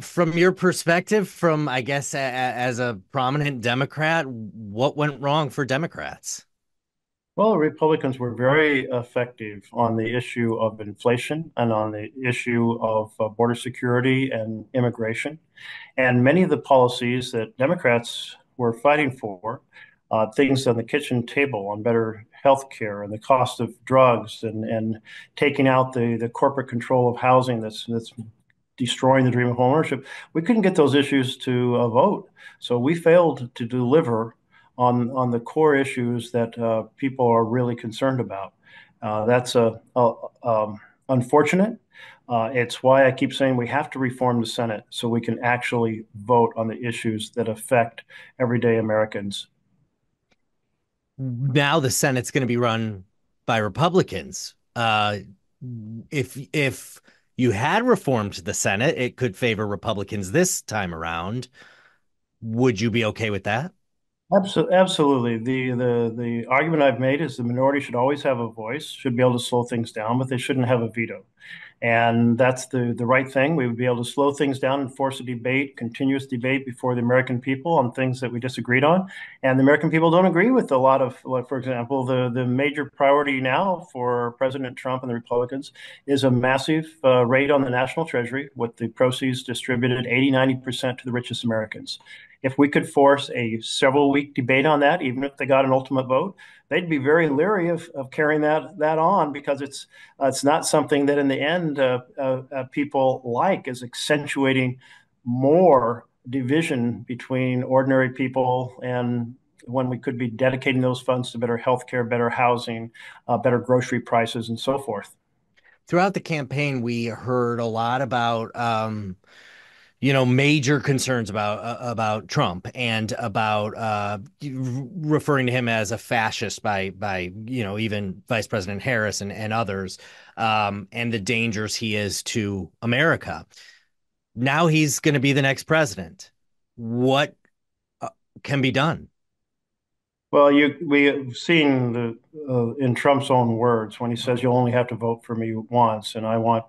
From your perspective, from I guess as a prominent Democrat, what went wrong for Democrats? Well, Republicans were very effective on the issue of inflation and on the issue of border security and immigration. And many of the policies that Democrats were fighting for, things on the kitchen table on better health care and the cost of drugs and taking out the corporate control of housing that's destroying the dream of homeownership, we couldn't get those issues to vote. So we failed to deliver on the core issues that people are really concerned about. That's unfortunate. It's why I keep saying we have to reform the Senate so we can actually vote on the issues that affect everyday Americans. Now the Senate's going to be run by Republicans. If you had reformed the Senate, it could favor Republicans this time around. Would you be okay with that? Absolutely. The argument I've made is the minority should always have a voice, should be able to slow things down, but they shouldn't have a veto. And that's the right thing. We would be able to slow things down and force a debate, continuous debate before the American people on things that we disagreed on. And the American people don't agree with a lot of, like, for example, the major priority now for President Trump and the Republicans is a massive raid on the national treasury with the proceeds distributed 80, 90% to the richest Americans. If we could force a several week debate on that, even if they got an ultimate vote, they'd be very leery of carrying that on because it's not something that in the end people like is accentuating more division between ordinary people and when we could be dedicating those funds to better healthcare, better housing, better grocery prices, and so forth. Throughout the campaign, we heard a lot about major concerns about Trump and about referring to him as a fascist by even Vice President Harris and others, and the dangers he is to America. Now he's going to be the next president. What uh, can be done? Well, we've seen in Trump's own words when he says you'll only have to vote for me once, and I want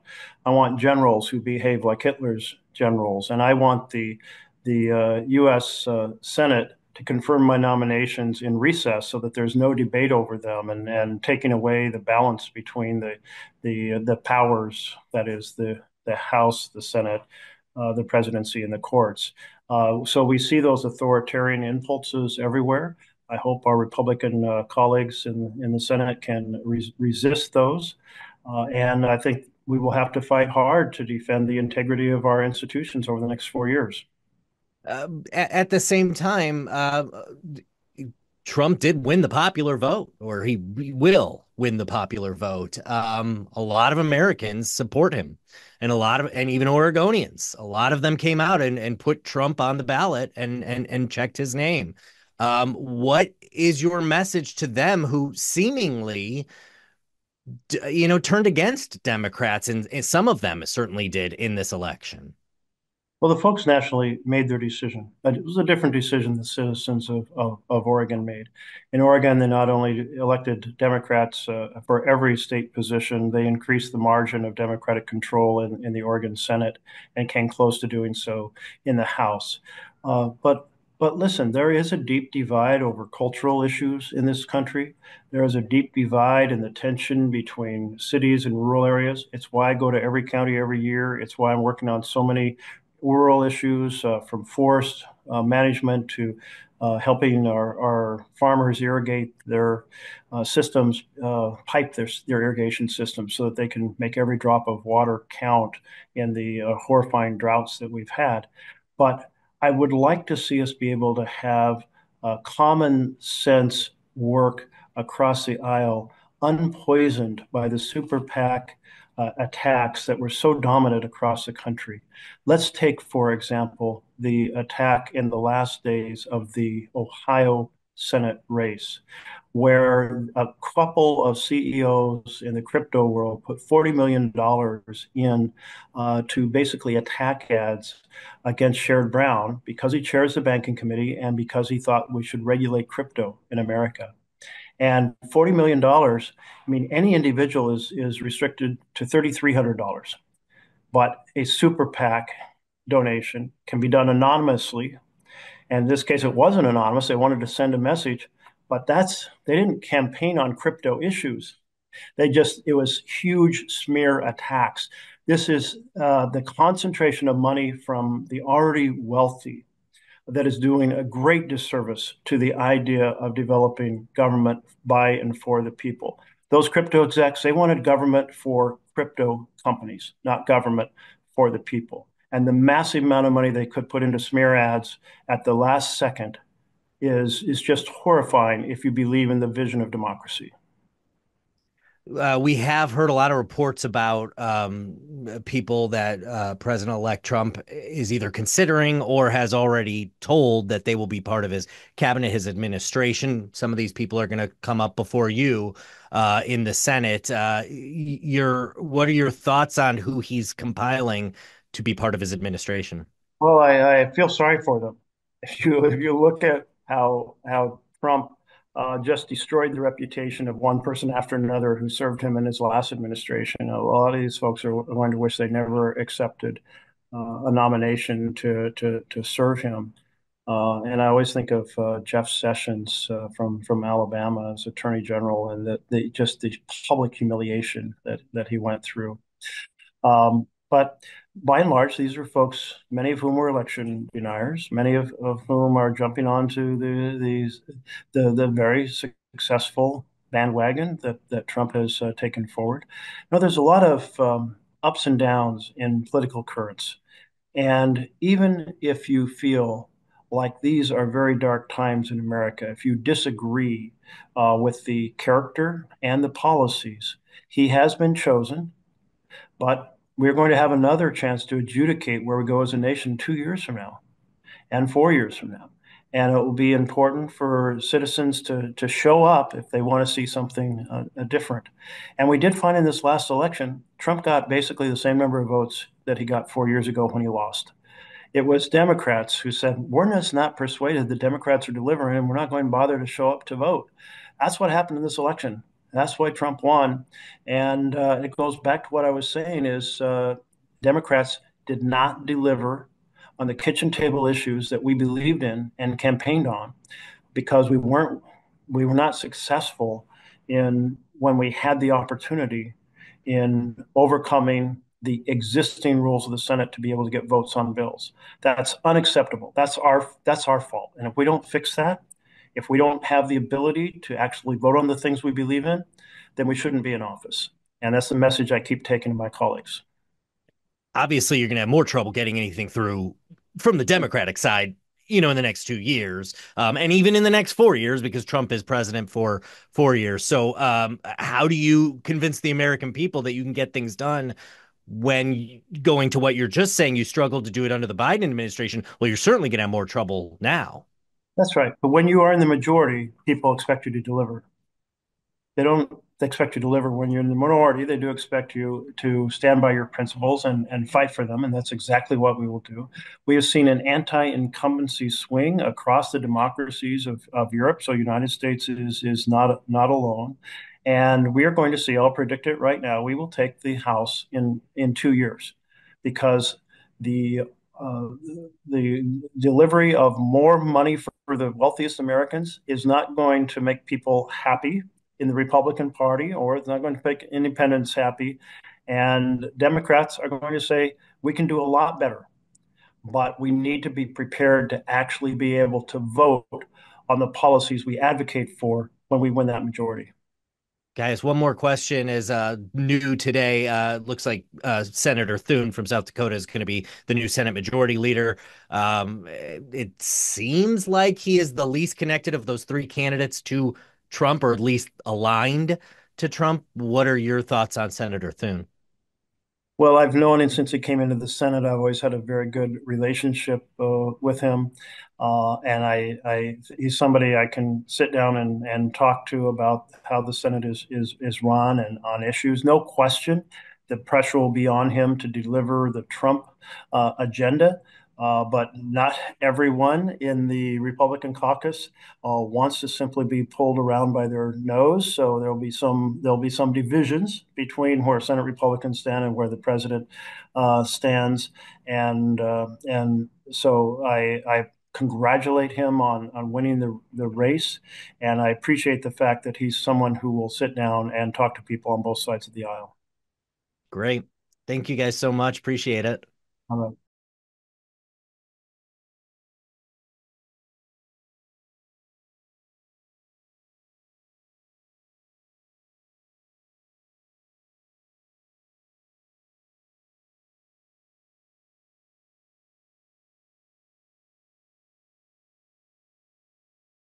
generals who behave like Hitler's generals, and I want the U.S. Senate to confirm my nominations in recess so that there's no debate over them, and taking away the balance between the powers, that is the House, the Senate, the presidency, and the courts. So we see those authoritarian impulses everywhere. I hope our Republican colleagues in the Senate can resist those. And I think we will have to fight hard to defend the integrity of our institutions over the next 4 years. At the same time, Trump did win the popular vote, or he will win the popular vote. A lot of Americans support him, and and even Oregonians. A lot of them came out and put Trump on the ballot and checked his name. What is your message to them who seemingly, turned against Democrats, and some of them certainly did in this election? Well, the folks nationally made their decision. It was a different decision the citizens of Oregon made. In Oregon, they not only elected Democrats for every state position, they increased the margin of Democratic control in the Oregon Senate and came close to doing so in the House. Uh, but but listen, there is a deep divide over cultural issues in this country. There is a deep divide in the tension between cities and rural areas. It's why I go to every county every year. It's why I'm working on so many rural issues, from forest management to helping our farmers irrigate their systems, pipe their irrigation systems so that they can make every drop of water count in the horrifying droughts that we've had. But I would like to see us be able to have common sense work across the aisle, unpoisoned by the super PAC attacks that were so dominant across the country. Let's take, for example, the attack in the last days of the Ohio Senate race, where a couple of CEOs in the crypto world put $40 million in to basically attack ads against Sherrod Brown because he chairs the banking committee and because he thought we should regulate crypto in America. And $40 million, I mean, any individual is restricted to $3,300. But a super PAC donation can be done anonymously. And in this case, it wasn't anonymous. They wanted to send a message, but they didn't campaign on crypto issues. It was huge smear attacks. This is the concentration of money from the already wealthy that is doing a great disservice to the idea of developing government by and for the people. Those crypto execs, they wanted government for crypto companies, not government for the people. And the massive amount of money they could put into smear ads at the last second is just horrifying if you believe in the vision of democracy. We have heard a lot of reports about people that President-elect Trump is either considering or has already told that they will be part of his cabinet, his administration. Some of these people are going to come up before you in the Senate. What are your thoughts on who he's compiling to be part of his administration? Well, I feel sorry for them. If you look at how Trump just destroyed the reputation of one person after another who served him in his last administration, a lot of these folks are going to wish they never accepted a nomination to serve him. And I always think of Jeff Sessions from Alabama as Attorney General, and just the public humiliation that he went through. But by and large, these are folks, many of whom were election deniers, many of whom are jumping onto the very successful bandwagon that Trump has taken forward. Now, there's a lot of ups and downs in political currents. And even if you feel like these are very dark times in America, if you disagree with the character and the policies, he has been chosen. But we're going to have another chance to adjudicate where we go as a nation 2 years from now and 4 years from now. And it will be important for citizens to show up if they want to see something different. And we did find in this last election, Trump got basically the same number of votes that he got 4 years ago when he lost. It was Democrats who said, we're just not persuaded the Democrats are delivering and we're not going to bother to show up to vote. That's what happened in this election. That's why Trump won. And it goes back to what I was saying is Democrats did not deliver on the kitchen table issues that we believed in and campaigned on because we were not successful in when we had the opportunity in overcoming the existing rules of the Senate to be able to get votes on bills. That's unacceptable. That's our fault. And if we don't fix that, if we don't have the ability to actually vote on the things we believe in, then we shouldn't be in office. And that's the message I keep taking to my colleagues. Obviously you're going to have more trouble getting anything through from the Democratic side, in the next 2 years, and even in the next 4 years, because Trump is president for 4 years. So, how do you convince the American people that you can get things done when going to what you're just saying, you struggled to do it under the Biden administration? Well, you're certainly going to have more trouble now. That's right. But when you are in the majority, people expect you to deliver. They don't expect you to deliver when you're in the minority. They do expect you to stand by your principles and fight for them. And that's exactly what we will do. We have seen an anti-incumbency swing across the democracies of Europe. So United States is not alone. And we are going to see, I'll predict it right now, we will take the House in 2 years because the uh, the delivery of more money for the wealthiest Americans is not going to make people happy in the Republican Party, or it's not going to make independents happy. And Democrats are going to say, we can do a lot better, but we need to be prepared to actually be able to vote on the policies we advocate for when we win that majority. Guys, one more question is new today. Looks like Senator Thune from South Dakota is going to be the new Senate Majority Leader. It seems like he is the least connected of those three candidates to Trump, or at least aligned to Trump. What are your thoughts on Senator Thune? Well, I've known him since he came into the Senate. I've always had a very good relationship with him, and he's somebody I can sit down and talk to about how the Senate is run and on issues. No question the pressure will be on him to deliver the Trump agenda. But not everyone in the Republican caucus wants to simply be pulled around by their nose. So there'll be some divisions between where Senate Republicans stand and where the president stands. And so I congratulate him on winning the race, and I appreciate the fact that he's someone who will sit down and talk to people on both sides of the aisle. Great. Thank you guys so much. Appreciate it. All right.